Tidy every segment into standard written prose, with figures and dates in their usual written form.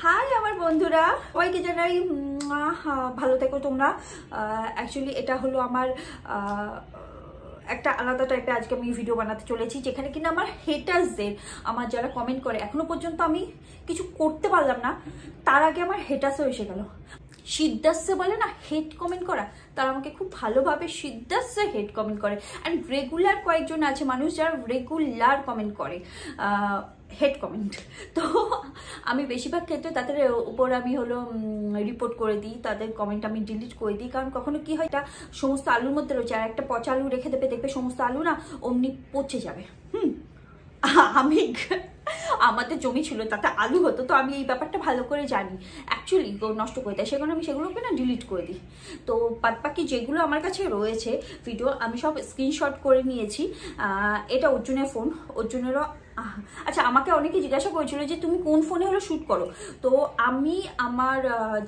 High আমার বন্ধুরা, সবাইকে জানাই ভালো থেকো তোমরা। অ্যাকচুয়ালি এটা হলো আমার একটা আলাদা টাইপের আজকে আমি ভিডিও বানাতে চলেছি, যেখানে কিনা আমার হেটার্সদের, আমার যারা কমেন্ট করে, এখনো পর্যন্ত আমি কিছু করতে পারলাম না, তার আগে আমার হেটার্সও এসে গেল। সিদ্ধাসে বলে না হেড কমেন্ট করা, তারা আমাকে খুব ভালোভাবে সিদ্ধাসে হেড কমেন্ট করে। অ্যান্ড রেগুলার কয়েকজন আছে মানুষ যারা রেগুলার কমেন্ট করে হেড কমেন্ট। তো আমি বেশিরভাগ ক্ষেত্রে তাদের উপর আমি হলো রিপোর্ট করে দিই, তাদের কমেন্ট আমি ডিলিট করে দিই। কারণ কখনো কি হয়, এটা সমস্ত আলুর মধ্যে রয়েছে, আর একটা পচা আলু রেখে দেবে, দেখবে সমস্ত আলু না অমনি পচে যাবে। আমি আমাদের জমি ছিল, তাতে আলু হতো, তো আমি এই ব্যাপারটা ভালো করে জানি। অ্যাকচুয়ালি নষ্ট করে দেয়, সেখানে আমি সেগুলোকে না ডিলিট করে দিই। তো বাদবাকি যেগুলো আমার কাছে রয়েছে ভিডিও, আমি সব স্ক্রিনশট করে নিয়েছি। এটা অর্জুনের ফোন, অর্জুনেরও। আচ্ছা, আমাকে অনেকে জিজ্ঞাসা করেছিল যে তুমি কোন ফোনে হলো শ্যুট করো। তো আমি আমার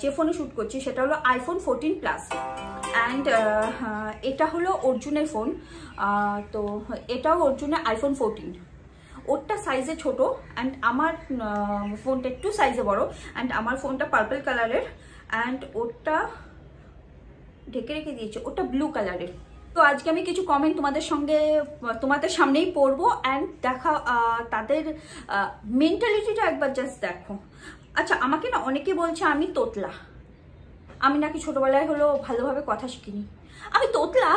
যে ফোনে শ্যুট করছি সেটা হলো আইফোন 14 প্লাস। অ্যান্ড এটা হলো অর্জুনের ফোন। তো এটাও অর্জুনের আইফোন 14। ওরটা সাইজে ছোট অ্যান্ড আমার ফোনটা একটু সাইজে বড়। অ্যান্ড আমার ফোনটা পার্পল কালারের, অ্যান্ড ওরটা ঢেকে রেখে দিয়েছে, ওটা ব্লু কালারের। তো আজকে আমি কিছু কমেন্ট তোমাদের সামনেই পড়বো, অ্যান্ড দেখা তাদের মেন্টালিটিটা একবার জাস্ট দেখো। আচ্ছা, আমাকে না অনেকে বলছে আমি তোতলা, আমি নাকি ছোটবেলায় হলো ভালোভাবে কথা শিখিনি। আমি তোতলা?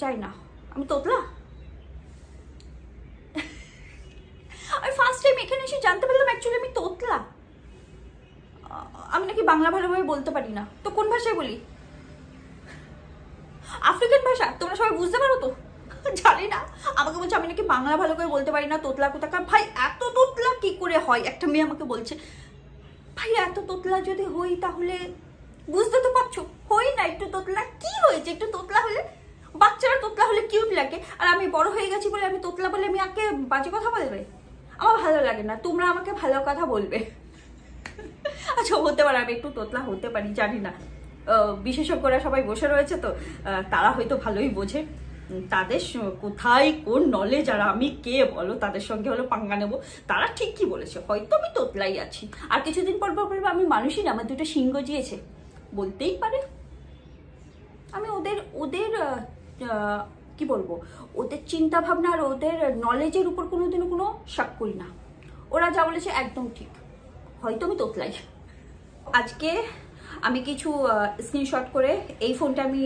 যাই না, আমি তোতলা? আমি ফার্স্ট টাইম এখানে এসে জানতে পারলাম অ্যাকচুয়ালি আমি তোতলা। আমি নাকি বাংলা ভালোভাবে বলতে পারি না। তো কোন ভাষায় বলি? আফ্রিকান ভাষা? তোমরা সবাই বুঝতে পারো তো? জানি না। আমাকে বলছে আমি নাকি বাংলা ভালো করে বলতে পারি না, তোতলা কোথাকার। ভাই এত তোতলা কি করে হয়? একটা মেয়ে আমাকে বলছে, ভাই এত তোতলা যদি হই তাহলে, বুঝতে তো পারছো, হই না একটু তোতলা। কি হয়েছে একটু তোতলা হলে? বাচ্চারা তোতলা হলে কিউট লাগে, আর আমি বড় হয়ে গেছি বলে আমি তোতলা বলে আমি আগে বাজে কথা বলবে? আমার ভালো লাগে না। তোমরা আমাকে ভালো কথা বলবে। আচ্ছা, হতে পারে আমি একটু তোতলা হতে পারি, জানি না। বিশেষজ্ঞরা সবাই বসে রয়েছে, তো তারা হয়তো ভালোই বোঝে। তাদের কোথায় কোন নলেজ, আর আমি কে বলো, তাদের সঙ্গে হলো পাঙ্গা নেবো। তারা ঠিক কি বলেছে, হয়তো আমি তোতলাই আছি। আর কিছুদিন পর পর বলবো আমি মানুষই না, আমার দুটো সিংহ জিয়েছে, বলতেই পারে। আমি ওদের কি বলবো, ওদের চিন্তা ভাবনা আর ওদের নলেজের উপর কোনোদিনও কোনো শক করি না। ওরা যা বলেছে একদম ঠিক, হয়তো আমি তোতলাই। আজকে আমি কিছু স্ক্রিনশট করে এই ফোনটা আমি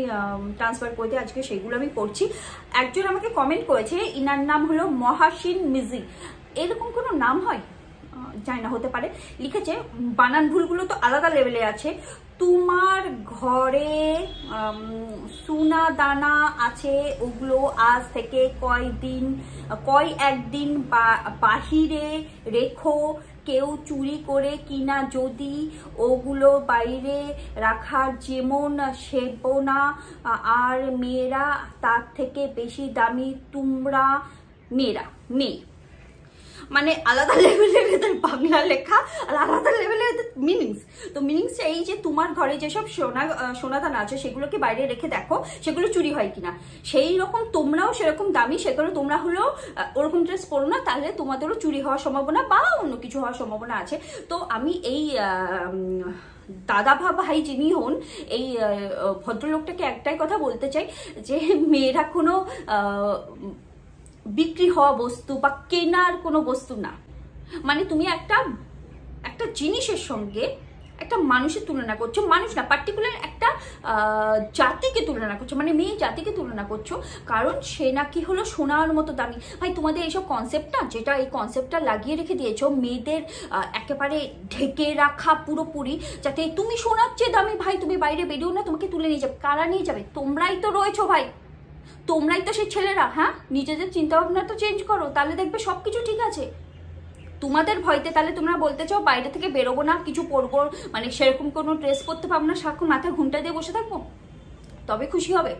ট্রান্সফার করে দিই, আজকে সেগুলো আমি পড়ছি। একজন আমাকে কমেন্ট করেছে, ইনার নাম হলো মহাসিন মিজি। এরকম কোনো নাম হয়? জানি না, হতে পারে। লিখেছে, বানান ভুলগুলো তো আলাদা লেভেলে আছে। তোমার ঘরে সোনা দানা আছে, ওগুলো আজ থেকে একদিন বাহিরে রেখো। কেউ চুরি করে কিনা যদি, ওগুলো বাইরে রাখার যেমন সেবো না। আর মেয়েরা তার থেকে বেশি দামি, তোমরা মেয়ে। মানে আলাদা লেভেলের এদের বাংলা লেখা, আর আলাদা লেভেলের এদের মিনিংস। তো মিনিংসটা এই যে, তোমার ঘরে যেসব সোনাদানা আছে সেগুলোকে বাইরে রেখে দেখো সেগুলো চুরি হয় কিনা। সেই রকম তোমরাও সেরকম দামি, সেগুলো তোমরা হলো ওরকম ড্রেস পরো না, তাহলে তোমাদেরও চুরি হওয়ার সম্ভাবনা বা অন্য কিছু হওয়ার সম্ভাবনা আছে। তো আমি এই দাদা ভাই যিনি হন, এই ভদ্রলোকটাকে একটাই কথা বলতে চাই, যে মেয়েরা কোনো বিক্রি হওয়া বস্তু বা কেনার কোনো বস্তু না। মানে তুমি একটা জিনিসের সঙ্গে একটা মানুষের তুলনা করছো, মানুষ না, পার্টিকুলার একটা জাতিকে তুলনা করছো, মানে মেয়ে জাতিকে তুলনা করছো, কারণ সে নাকি হলো সোনার মতো দামি। ভাই তোমাদের এইসব কনসেপ্টটা, যেটা এই কনসেপ্টটা লাগিয়ে রেখে দিয়েছো মেয়েদের একেবারে ঢেকে রাখা পুরোপুরি, যাতে তুমি সোনার চেয়ে দামি, ভাই তুমি বাইরে বেরিয়েও না, তোমাকে তুলে নিয়ে যাবে। কারা নিয়ে যাবে? তোমরাই তো রয়েছো ভাই, তোমরাই তো সেই ছেলেরা। হ্যাঁ, নিজেদের চিন্তা ভাবনা তো চেঞ্জ করো, তাহলে দেখবে সবকিছু ঠিক আছে। তোমাদের ভয়তে তাহলে তোমরা বলতে চাও বাইরে থেকে বেরোবো না, কিছু পরবো, মানে সেরকম কোনো ড্রেস পরতে পারবো না, সারাক্ষণ মাথায় ঘুমটা দিয়ে বসে থাকবো, তবে খুশি হবে?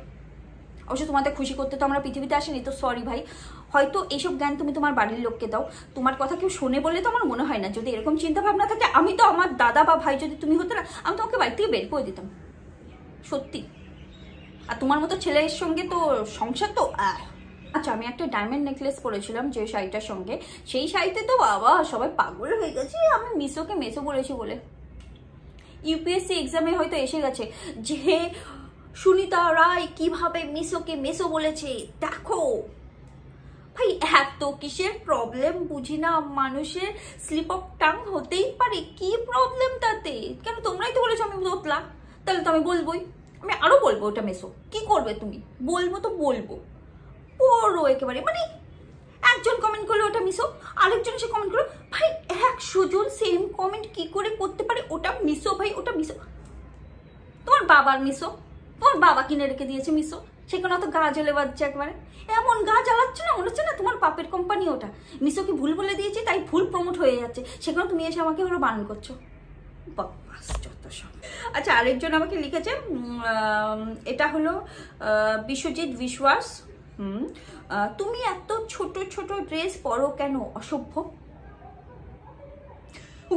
অবশ্য তোমাদের খুশি করতে তো আমরা পৃথিবীতে আসিনি, তো সরি ভাই। হয়তো এইসব জ্ঞান তুমি তোমার বাড়ির লোককে দাও, তোমার কথা কেউ শোনে বলে তো আমার মনে হয় না। যদি এরকম চিন্তা ভাবনা থাকে, আমি তো আমার দাদা বা ভাই যদি তুমি হতে না, আমি তোমাকে বাড়ি থেকে বের করে দিতাম, সত্যি। আর তোমার মতো ছেলের সঙ্গে তো সংসার তো আচ্ছা, আমি একটা ডায়মন্ড নেকলেস পরেছিলাম যে শাড়িটার সঙ্গে, সেই শাড়িতে তো বাবা সবাই পাগল হয়ে গেছে আমি মিশোকে মেসো বলেছি বলে। ইউপিএসসি এক্সামে হয়তো এসে গেছে যে সুনিতা রায় কিভাবে মিশোকে মেসো বলেছে দেখো। ভাই এত কিসের প্রবলেম বুঝি না, মানুষের স্লিপ অফ টাং হতেই পারে, কি প্রবলেম তাতে? কেন তোমরাই তো বলেছো আমি তোতলা, তাহলে তো আমি বলবোই, আমি আরো বলবো ওটা মেসো। কি করবে তুমি? বলবো তো বলবো, পড়ো একেবারে। মানে একজন কমেন্ট করলো ওটা মিশো, আরেকজন সে কমেন্ট করলো, ভাই 100 জন সেম কমেন্ট কি করে করতে পারে ওটা মিশো? ভাই ওটা মিশো, তোমার বাবার মিশো, তোমার বাবা কিনে রেখে দিয়েছে মিশো, সেখানে অত গা জ্বলে বাজছে একবারে, এমন গা জ্বালাচ্ছে না মনে হচ্ছে না তোমার বাপের কোম্পানি ওটা। মিশোকে ভুল বলে দিয়েছি তাই ভুল প্রমোট হয়ে যাচ্ছে, সেখানে তুমি এসে আমাকে হলো বারণ করছো। বাস যত সব। আচ্ছা, আরেকজন আমাকে লিখেছে, এটা হলো বিশ্বজিৎ বিশ্বাস, তুমি এত ছোট ছোট ড্রেস পরো কেন, অসভ্য।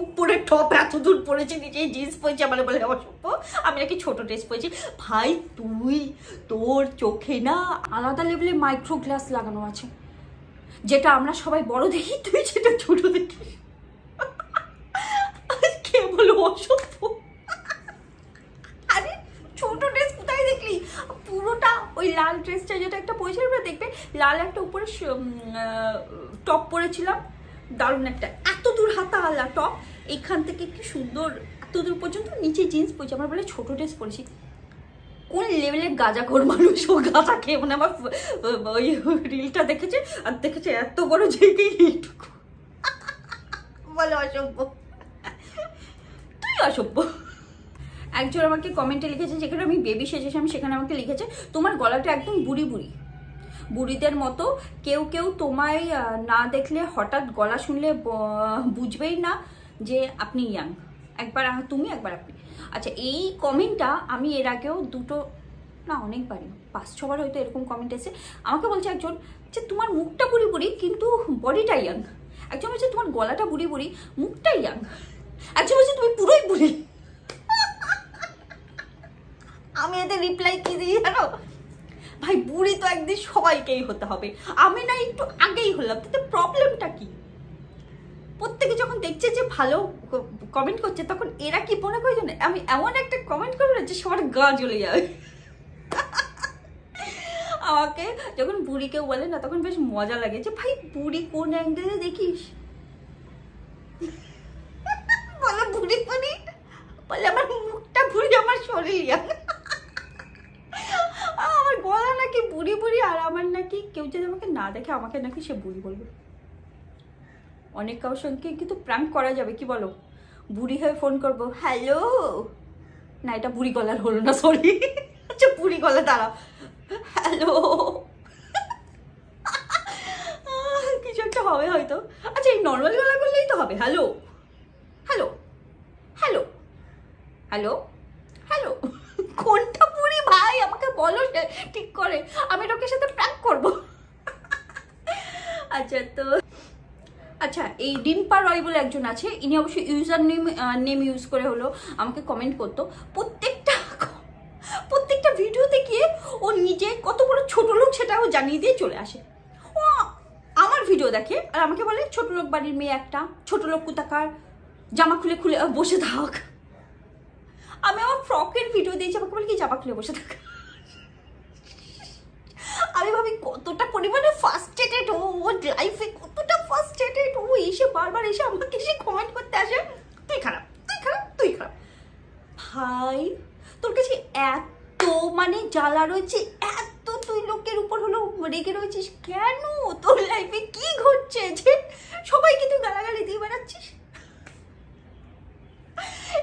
উপরে টপ এত দূর পরেছে, নিচে জিন্স পরেছে, আমার বলে অসভ্য, আমি নাকি ছোট ড্রেস পরেছি। ভাই তুই, তোর চোখে না আলাদা লেভেলের মাইক্রো গ্লাস লাগানো আছে, যেটা আমরা সবাই বড় দেখি, তুই সেটা ছোট দেখিস। কে বলো অসভ্য? আরে ছোট ড্রেস কোথায় দেখলি? পুরোটা ওই লাল ড্রেসটা যেটা একটা পরেছিলাম না, দেখবে লাল একটা উপরে টপ পরেছিলাম, দারুণ একটা, এত দূর হাতা আলা টপ, এইখান থেকে কি সুন্দর এত দূর পর্যন্ত, নিচে জিন্স পরেছি, আমার বলে ছোট ড্রেস পরেছি। কোন লেভেলের গাঁজাখোর মানুষ ও গাঁজা খেয়ে, মানে আমার ওই রিলটা দেখেছে আর দেখেছে এত বড় জায়গায় এইটুকু, বলে অসভ্য, তুই অসভ্য। একজন আমাকে কমেন্টে লিখেছে, যেখানে আমি বেবি সেজেছিলাম সেখানে আমাকে লিখেছে, তোমার গলাটা একদম বুড়ি বুড়ি, বুড়িদের মতো, কেউ কেউ তোমায় না দেখলে হঠাৎ গলা শুনলে বুঝবেই না যে আপনি ইয়াং, একবার তুমি একবার আপনি। আচ্ছা, এই কমেন্টটা আমি এর আগেও দুটো না অনেকবারই 5-6 বার হয়তো এরকম কমেন্ট এসে আমাকে বলছে একজন যে তোমার মুখটা বুড়ি বুড়ি কিন্তু বডিটা ইয়াং, একজন বলছে তোমার গলাটা বুড়ি বুড়ি মুখটা ইয়াং, একজন বলছে তুমি পুরোই বুড়ি। আমি এদের রিপ্লাই কি দিই জানো? ভাই বুড়ি তো একদিন সবাইকেই হতে হবে, আমি না একটু আগেই হলাম, তাতে প্রবলেমটা কি? প্রত্যেকে যখন দেখছে যে ভালো কমেন্ট করছে তখন এরা কি মনে করে জানে আমি এমন একটা কমেন্ট করবো না যে সবার গা জ্বলে যাবে। আমাকে যখন বুড়ি কেউ বলে না তখন বেশ মজা লাগে যে ভাই বুড়ি কোন অ্যাঙ্গেলে দেখিস, বলে বুড়ি বুড়ি, বলে আমার মুখটা বুড়ি আমার শরীর, আমার গলা নাকি বুড়ি বুড়ি, আর আমার নাকি কেউ যদি আমাকে না দেখে আমাকে নাকি সে বুড়ি বলবে। অনেক কারোর সঙ্গে কিন্তু প্র্যাঙ্ক করা যাবে, কি বলো? বুড়ি হয়ে ফোন করবো, হ্যালো, না এটা বুড়ি গলার হলো না, সরি, আচ্ছা বুড়ি গলা, দাঁড়াও, হ্যালো, কিছু একটা হবে হয়তো। আচ্ছা এই নর্মাল গলা করলেই তো হবে, hello hello hello hello hello, কোনটা বুড়ি ভাই আমাকে বলো ঠিক করে, আমি লোকের সাথে প্র্যাঙ্ক করবো। আচ্ছা তো আচ্ছা, এই ডিম্পা রয় বলে একজন আছে, ইনি অবশ্যই ইউজার নেম ইউজ করে হলো আমাকে কমেন্ট করতো, প্রত্যেকটা ভিডিওতে গিয়ে ও নিজে কত বড় ছোট লোক সেটা ও জানিয়ে দিয়ে চলে আসে। ও আমার ভিডিও দেখে আর আমাকে বলে ছোট লোক বাড়ির মেয়ে একটা, ছোট লোক কোথাকার, জামা খুলে খুলে বসে থাক। আমি আমার ফ্রকের ভিডিও দিয়েছি, আমাকে বলে কি জামা খুলে বসে থাক। আমি ভাবি কতটা পরিমাণে ফার্স্ট্রেটেড ও, ওর লাইফে কতটা ফার্স্ট্রেটেড ও, এসে বারবার এসে আমাকে এসে কমেন্ট করতে আসে তুই খারাপ তুই খারাপ তুই খারাপ। ভাই তোর কাছে এত মানে জ্বালা রয়েছে, এত তুই লোকের উপর হলো রেগে রয়েছিস কেন? তোর লাইফে কি ঘটছে যে সবাইকে তুই গালাগালি দিয়ে বেড়াচ্ছিস?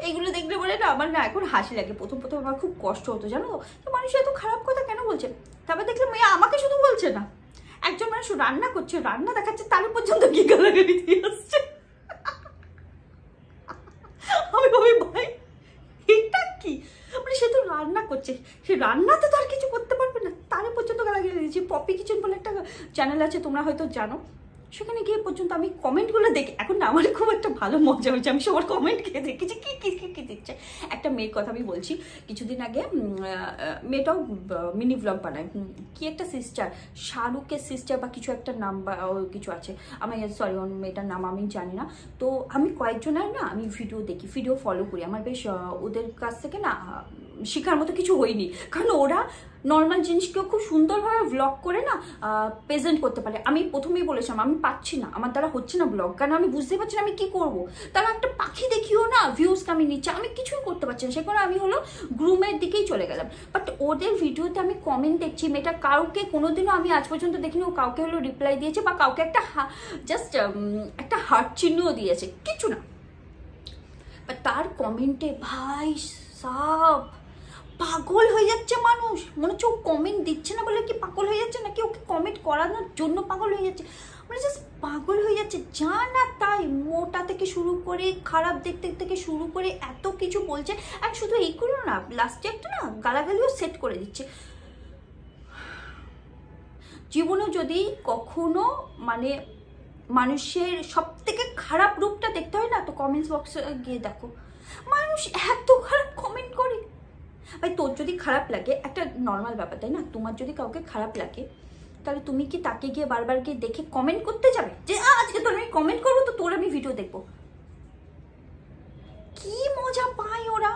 এগুলো দেখলে বলে না আমার না এখন হাসি লাগে। প্রথম আমার খুব কষ্ট হতো জানো, তো মানুষ এত খারাপ কথা কেন বলছে। তারপর দেখলাম মেয়ে আমাকে শুধু বলছে না, একজন মানুষ রান্না করছে, রান্না দেখাচ্ছে, তার পর্যন্ত কি গালাগালি দিয়ে আসছে। আমি ভাবি ভাই এটা কি, মানে সে তো রান্না করছে, সে রান্নাতে তো আর কিছু করতে পারবে না, তার পর্যন্ত গালাগালি দিয়েছে। পপি কিচেন বলে একটা চ্যানেল আছে, তোমরা হয়তো জানো, সেখানে গিয়ে পর্যন্ত আমি কমেন্টগুলো দেখে, এখন না আমার খুব একটা ভালো মজা হয়েছে, আমি সবার কমেন্ট খেয়ে দেখেছি কি কি কি কি দিচ্ছে। একটা মেয়ের কথা আমি বলছি, কিছুদিন আগে মেয়েটাও মিনি ব্লগ বানায়, কি একটা সিস্টার, শাহরুখের সিস্টার বা কিছু একটা নাম বা কিছু আছে, আমি সরি ওর মেয়েটার নাম আমি জানি না। তো আমি কয়েকজনের না আমি ভিডিও দেখি, ভিডিও ফলো করি, আমার বেশ ওদের কাছ থেকে না শেখার মতো কিছু হয়নি, কারণ ওরা নর্মাল জিনিসকেও খুব সুন্দরভাবে ব্লগ করে না প্রেজেন্ট করতে পারে। আমি প্রথমেই বলেছিলাম আমি পাচ্ছি না, আমার দ্বারা হচ্ছে না ব্লগ, কারণ আমি বুঝতে পারছি না আমি কি করব। তারা একটা পাখি দেখিও না ভিউজ কামি নিচ্ছে, আমি কিছুই করতে পারছি না, সেখানে আমি হলো গ্রুমের দিকেই চলে গেলাম। বাট ওদের ভিডিওতে আমি কমেন্ট দেখছি, মেয়েটা কাউকে কোনোদিনও আমি আজ পর্যন্ত দেখিনি ও কাউকে হলো রিপ্লাই দিয়েছে বা কাউকে একটা জাস্ট একটা হার্ট চিহ্নও দিয়েছে, কিছু না। বাট তার কমেন্টে ভাই সাব পাগল হয়ে যাচ্ছে মানুষ, মনে হচ্ছে ও কমেন্ট দিচ্ছে না বলে কি পাগল হয়ে যাচ্ছে, নাকি ওকে কমেন্ট করানোর জন্য পাগল হয়ে যাচ্ছে, মানে জাস্ট পাগল হয়ে যাচ্ছে। যা না তাই মোটা থেকে শুরু করে খারাপ দেখতে থেকে শুরু করে এত কিছু বলছে, আর শুধু এইগুলো না, লাস্টে একটা না গালাগালিও সেট করে দিচ্ছে। জীবনে যদি কখনো মানে মানুষের সব থেকে খারাপ রূপটা দেখতে হয় না, তো কমেন্টস বক্সে গিয়ে দেখো মানুষ এত খারাপ কমেন্ট করে। ভাই তোর যদি খারাপ লাগে, একটা নর্মাল ব্যাপার তাই না, তোমার যদি কাউকে খারাপ লাগে তাহলে তুমি কি তাকে গিয়ে বারবার গিয়ে দেখে কমেন্ট করতে যাবে যে আজকে তোর আমি কমেন্ট করবো তো তোর আমি ভিডিও দেখবো? কি মজা পায় ওরা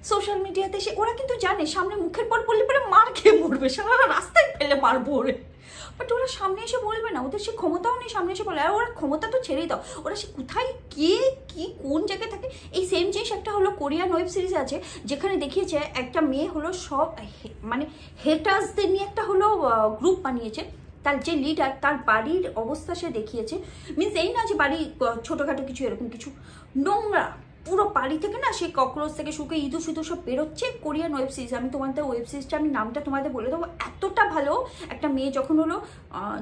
সোশ্যাল মিডিয়াতে এসে। ওরা কিন্তু জানে সামনে মুখের পর বললে পরে মার খেয়ে মরবে, সারা রাস্তায় ফেলে মারবো ওরে, বাট ওরা সামনে এসে বলবে না, ওদের সে ক্ষমতাও নেই সামনে এসে বলে। আর ওরা ক্ষমতা তো ছেড়েই দাও, ওরা সে কোথায় কে কি কোন জায়গায় থাকে। এই সেম জিনিস একটা হলো কোরিয়ান ওয়েব সিরিজ আছে, যেখানে দেখিয়েছে একটা মেয়ে হলো সব মানে হেটার্সদের নিয়ে একটা হলো গ্রুপ বানিয়েছে, তার যে লিডার তার বাড়ির অবস্থা সে দেখিয়েছে। মিনস এই না যে বাড়ি ছোটোখাটো কিছু এরকম কিছু, নোংরা পুরো বাড়ি থেকে না সেই ককরোচ থেকে শুকে ইঁদুর সিঁদুর সব বেরোচ্ছে। কোরিয়ান ওয়েব সিরিজ, আমি তোমাদের ওয়েব সিরিজটা আমি নামটা তোমাদের বলে দেবো, এতটা ভালো। একটা মেয়ে যখন হলো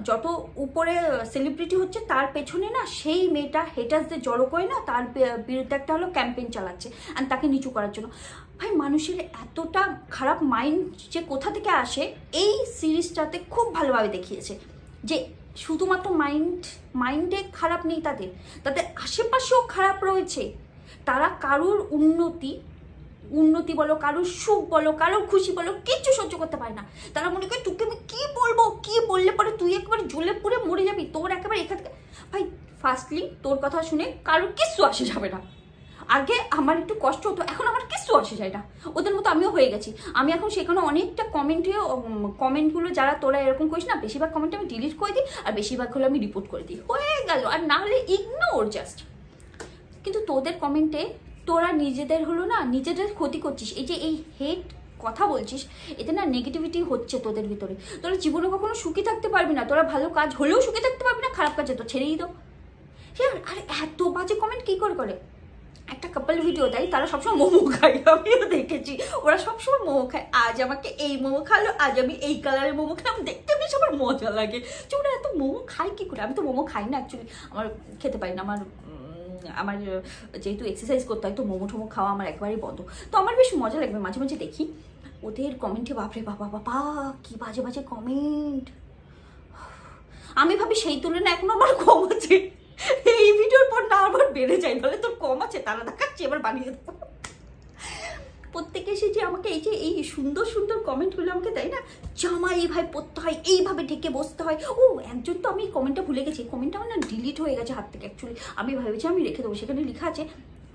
যত উপরে সেলিব্রিটি হচ্ছে তার পেছনে না সেই মেয়েটা হেটার্সদের জড়ো করে না তার বিরুদ্ধে একটা হলো ক্যাম্পেইন চালাচ্ছে আর তাকে নিচু করার জন্য। ভাই মানুষের এতটা খারাপ মাইন্ড যে কোথা থেকে আসে, এই সিরিজটাতে খুব ভালোভাবে দেখিয়েছে যে শুধুমাত্র মাইন্ডে খারাপ নেই, তাদের আশেপাশেও খারাপ রয়েছে। তারা কারোর উন্নতি বলো, কারোর সুখ বলো, কারোর খুশি বলো, কিচ্ছু সহ্য করতে পারে না। তারা মনে করে তোকে আমি কি বলবো, কি বললে পরে তুই একেবারে জ্বলে পুড়ে মরে যাবি, তোর একেবারে এখান থেকে। ভাই ফার্স্টলি তোর কথা শুনে কারোর কিচ্ছু আসে যাবে না। আগে আমার একটু কষ্ট হতো, এখন আমার কিচ্ছু আসে যায় না, ওদের মতো আমিও হয়ে গেছি। আমি এখন সেখানে অনেকটা কমেন্টগুলো যারা তোরা এরকম করিস না, বেশিরভাগ কমেন্ট আমি ডিলিট করে দিই, আর বেশিরভাগ হলো আমি রিপোর্ট করে দিই, হয়ে গেল। আর না হলে ইগনোর জাস্ট। কিন্তু তোদের কমেন্টে তোরা নিজেদের হলো না নিজেদের ক্ষতি করছিস, এই যে এই হেট কথা বলছিস, এতে না নেগেটিভিটি হচ্ছে তোদের ভিতরে। তোরা জীবনে কখনো সুখী থাকতে পারবি না, তোরা ভালো কাজ হলেও সুখী থাকতে পারবি না, খারাপ কাজে তো ছেড়েই দাও। হ্যাঁ, আর এত বাজে কমেন্ট কি করে একটা কাপল ভিডিও দেয়, তারা সবসময় মোমো খায়, আমিও দেখেছি ওরা সবসময় মোমো খায়। আজ আমাকে এই মোমো খালো, আজ আমি এই কালারের মোমো খেলাম, দেখতে বেশ আমার মজা লাগে যে ওরা এত মোমো খায় কি করে। আমি তো মোমো খাই না অ্যাকচুয়ালি, আমার খেতে পারি না, আমার যেহেতু এক্সারসাইজ করতে হয় তো মোমো টোমো খাওয়া আমার একবারেই বন্ধ। তো আমার বেশ মজা লাগবে, মাঝে মাঝে দেখি ওদের কমেন্টে, বাপরে বাবা বাবা কি বাজে বাজে কমেন্ট। আমি ভাবি সেই তুলনায় এখন আমার কম আছে, এই ভিডিওর পর না আবার বেড়ে যায়, বলে তোর কম আছে তারা দেখাচ্ছি এবার বানিয়ে দেবো। প্রত্যেকে এসে যে আমাকে এই সুন্দর সুন্দর কমেন্টগুলো আমাকে দেয় না, জামা এইভাবে পরতে হয়, এইভাবে ঢেকে বসতে হয়। ও একজন তো আমি কমেন্টটা ভুলে গেছি, কমেন্টটা আমার না ডিলিট হয়ে গেছে হাত থেকে অ্যাকচুয়ালি, আমি ভেবেছি আমি রেখে দেবো। সেখানে লেখা আছে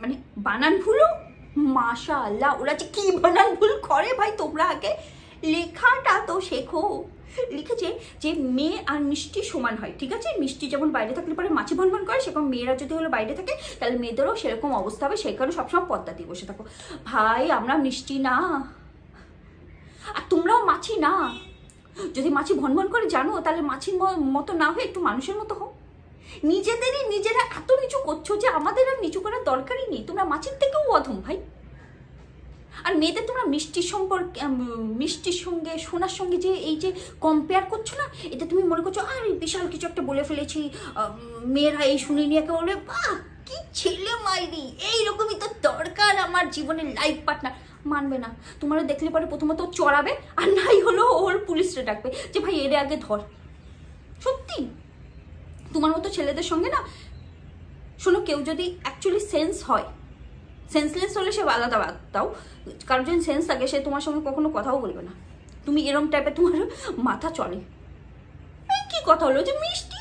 মানে বানান ভুলও মাশাআল্লাহ, ওরা যে কি বানান ভুল করে ভাই, তোমরা আগে লেখাটা তো শেখো। লিখেছে যে মেয়ে আর মিষ্টি সমান হয়, ঠিক আছে, মিষ্টি যেমন বাইরে থাকলে পরে মাছি ভনভন করে, সেরকম মেয়েরা যদি হলো বাইরে থাকে তাহলে মেয়েদেরও সেরকম অবস্থা হবে, সেই কারণে সবসময় পর্দা দিয়ে বসে থাকো। ভাই আমরা মিষ্টি না, আর তোমরাও মাছি না। যদি মাছি ভনভন করে জানো তাহলে মাছির মতো না হয়ে একটু মানুষের মতো হও। নিজেরা এত নিচু করছো যে আমাদের আর নিচু করার দরকারই নেই, তোমরা মাছির থেকেও অধম ভাই। আর মেয়েদের তোমরা মিষ্টির সঙ্গে সোনার সঙ্গে যে এই যে কম্পেয়ার করছো না, এটা তুমি মনে করছো আর বিশাল কিছু একটা বলে ফেলেছি, মেয়েরা এই শুনে নিয়ে একে বলে বাহ কি ছেলে মাইরি, এইরকমই তো দরকার আমার জীবনের লাইফ পার্টনার। মানবে না, তোমরা দেখলে পরে প্রথমত চড়াবে, আর নাই হলো ওর পুলিশরা ডাকবে যে ভাই এর আগে ধর। সত্যি তোমার মতো ছেলেদের সঙ্গে না, শোনো, কেউ যদি অ্যাকচুয়ালি সেন্স হয়, সেন্সলেস হলে সে আলাদা বাদ দাও, কারণ যদি সেন্স থাকে সে তোমার সঙ্গে কখনো কথাও বলবে না। তুমি এরম টাইপের তোমার মাথা চলে, কি কথা হলো যে মিষ্টি,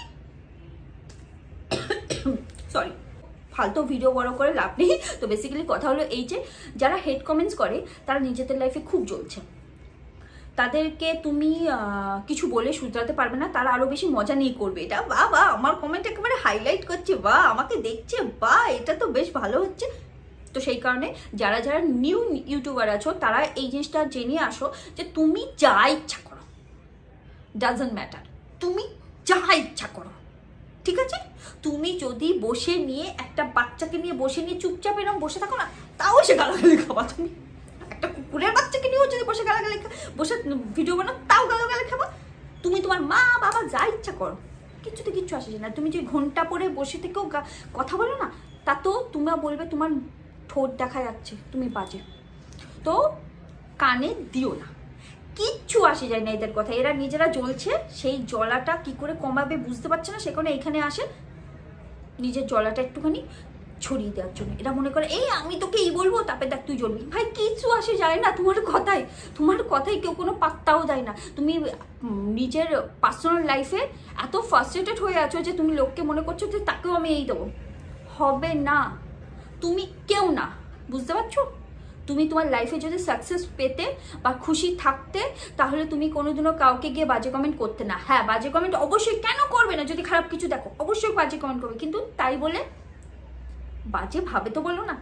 সরি, ফালতু ভিডিও বড় করে লাভ নেই। তো বেসিক্যালি কথা হলো এই যে যারা হেড কমেন্টস করে তারা নিজেদের লাইফে খুব জ্বলছে, তাদেরকে তুমি কিছু বলে শুধরাতে পারবে না, তারা আরো বেশি মজা নিয়ে করবে এটা, বা বা আমার কমেন্ট একেবারে হাইলাইট করছে, বা আমাকে দেখছে, বা এটা তো বেশ ভালো হচ্ছে। তো সেই কারণে যারা যারা নিউ ইউটিউবার আছো তারা এই জিনিসটা জেনে আসো যে তুমি যা ইচ্ছা করো, ডাজন্ট ম্যাটার, তুমি যা ইচ্ছা করো, ঠিক আছে? তুমি যদি বসে নিয়ে একটা বাচ্চাকে নিয়ে বসে নিয়ে চুপচাপ এরকম বসে থাকো না, তাও সে গালাগালি খাবা। তুমি একটা কুকুরের বাচ্চাকে নিয়েও যদি বসে গালাগালি বসে ভিডিও বানাও, তাও গালাগালি খাবা। তুমি তোমার মা বাবা যা ইচ্ছা করো, কিচ্ছুতে কিচ্ছু আসে না। তুমি যে ঘন্টা পরে বসে থেকেও কথা বলো না, তা তো তোমরা বলবে তোমার ঠোঁট দেখা যাচ্ছে, তুমি বাজে। তো কানে দিও না, কিচ্ছু আসে যায় না এদের কথা। এরা নিজেরা জ্বলছে, সেই জ্বলাটা কি করে কমাবে বুঝতে পারছে না, সেখানে এইখানে আসে নিজের জ্বলাটা একটুখানি ছড়িয়ে দেওয়ার জন্য। এরা মনে করে এই আমি তোকে এই বলবো, তারপরে দেখ তুই জ্বলবি। ভাই কিচ্ছু আসে যায় না তোমার কথায় কেউ কোনো পাত্তাও দেয় না। তুমি নিজের পার্সোনাল লাইফে এত ফার্স্ট্রেটেড হয়ে আছো যে তুমি লোককে মনে করছো যে তাকেও আমি এই দেবো, হবে না। তুমি কেউ না, বুঝতে পারছো? তুমি তোমার লাইফে যদি সাকসেস পেতে বা খুশি থাকতে, তাহলে তুমি কোনোদিনও কাউকে গিয়ে বাজে কমেন্ট করতে না। হ্যাঁ, বাজে কমেন্ট অবশ্যই, কেন করবে না? যদি খারাপ কিছু দেখো অবশ্যই বাজে কমেন্ট করবে, কিন্তু তাই বলে বাজে ভাবে তো বলো না।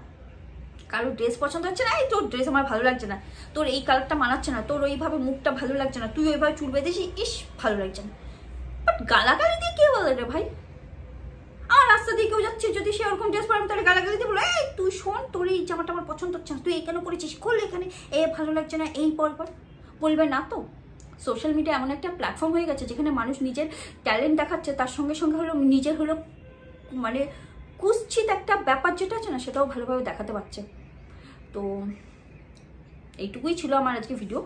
কারো ড্রেস পছন্দ হচ্ছে না, এই তোর ড্রেস আমার ভালো লাগছে না, তোর এই কালারটা মানাচ্ছে না, তোর ওইভাবে মুখটা ভালো লাগছে না, তুই ওইভাবে চুল বেঁধেছি, ইস ভালো লাগছে না। বাট গালাগালি দিয়ে কে বলে রে ভাই? আর রাস্তা দিয়ে কেউ যাচ্ছে, যদি সে ওরকম ড্রেস পরে তাহলে গালাগালি দিয়ে বলো, এই তুই শোন, তোর এই জামাটা আমার পছন্দ হচ্ছে না, তুই এই কেন পরেছিস, খোল এখানে, এ ভালো লাগছে না, এই পর বলবে না তো। সোশ্যাল মিডিয়া এমন একটা প্ল্যাটফর্ম হয়ে গেছে যেখানে মানুষ নিজের ট্যালেন্ট দেখাচ্ছে, তার সঙ্গে সঙ্গে হলো নিজের হলো মানে কুৎসিত একটা ব্যাপার যেটা আছে না, সেটাও ভালোভাবে দেখাতে পারছে। তো এইটুকুই ছিল আমার আজকে ভিডিও।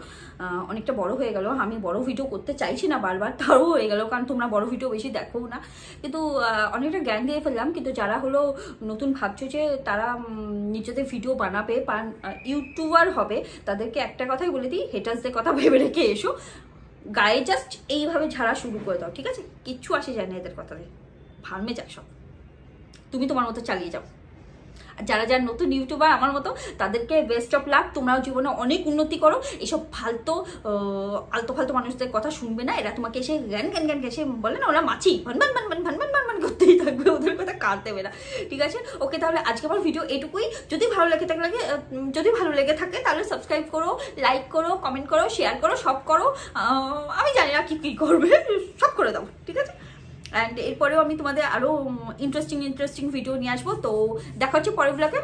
অনেকটা বড় হয়ে গেল, আমি বড় ভিডিও করতে চাইছি না বারবার, তাও হয়ে গেল, কারণ তোমরা বড় ভিডিও বেশি দেখো না। কিন্তু অনেকটা জ্ঞান দিয়ে ফেললাম। কিন্তু যারা হলো নতুন ভাবছো যে তারা নিজেদের ভিডিও বানাবে বা ইউটিউবার হবে, তাদেরকে একটা কথাই বলে দিই, হেটার্সদের কথা ভেবে রেখে এসো, গায়ে জাস্ট এইভাবে ঝাড়া শুরু করে দাও, ঠিক আছে? কিচ্ছু আসে যায় না এদের কথাতে, ভার্মে যাক সব, তুমি তোমার মতো চালিয়ে যাও। যারা যারা নতুন ইউটিউবার আমার মতো, তাদেরকে বেস্ট অফ লাক, তোমরাও জীবনে অনেক উন্নতি করো। এইসব আলতো ফালতু মানুষদের কথা শুনবে না, এরা তোমাকে এসে জ্ঞান এসে বলে না, ওরা মাছি ভান করতেই থাকবে, ওদের কথা কাট দেবে না, ঠিক আছে? ওকে, তাহলে আজকে আমার ভিডিও এইটুকুই। যদি ভালো লেগে থাকে তাহলে সাবস্ক্রাইব করো, লাইক করো, কমেন্ট করো, শেয়ার করো, সব করো। আমি জানি না কি করবে, সব করে দাও, ঠিক আছে? অ্যান্ড এরপরেও আমি তোমাদের আরও ইন্টারেস্টিং ভিডিও নিয়ে আসবো। তো দেখা হচ্ছে পরের ব্লগে।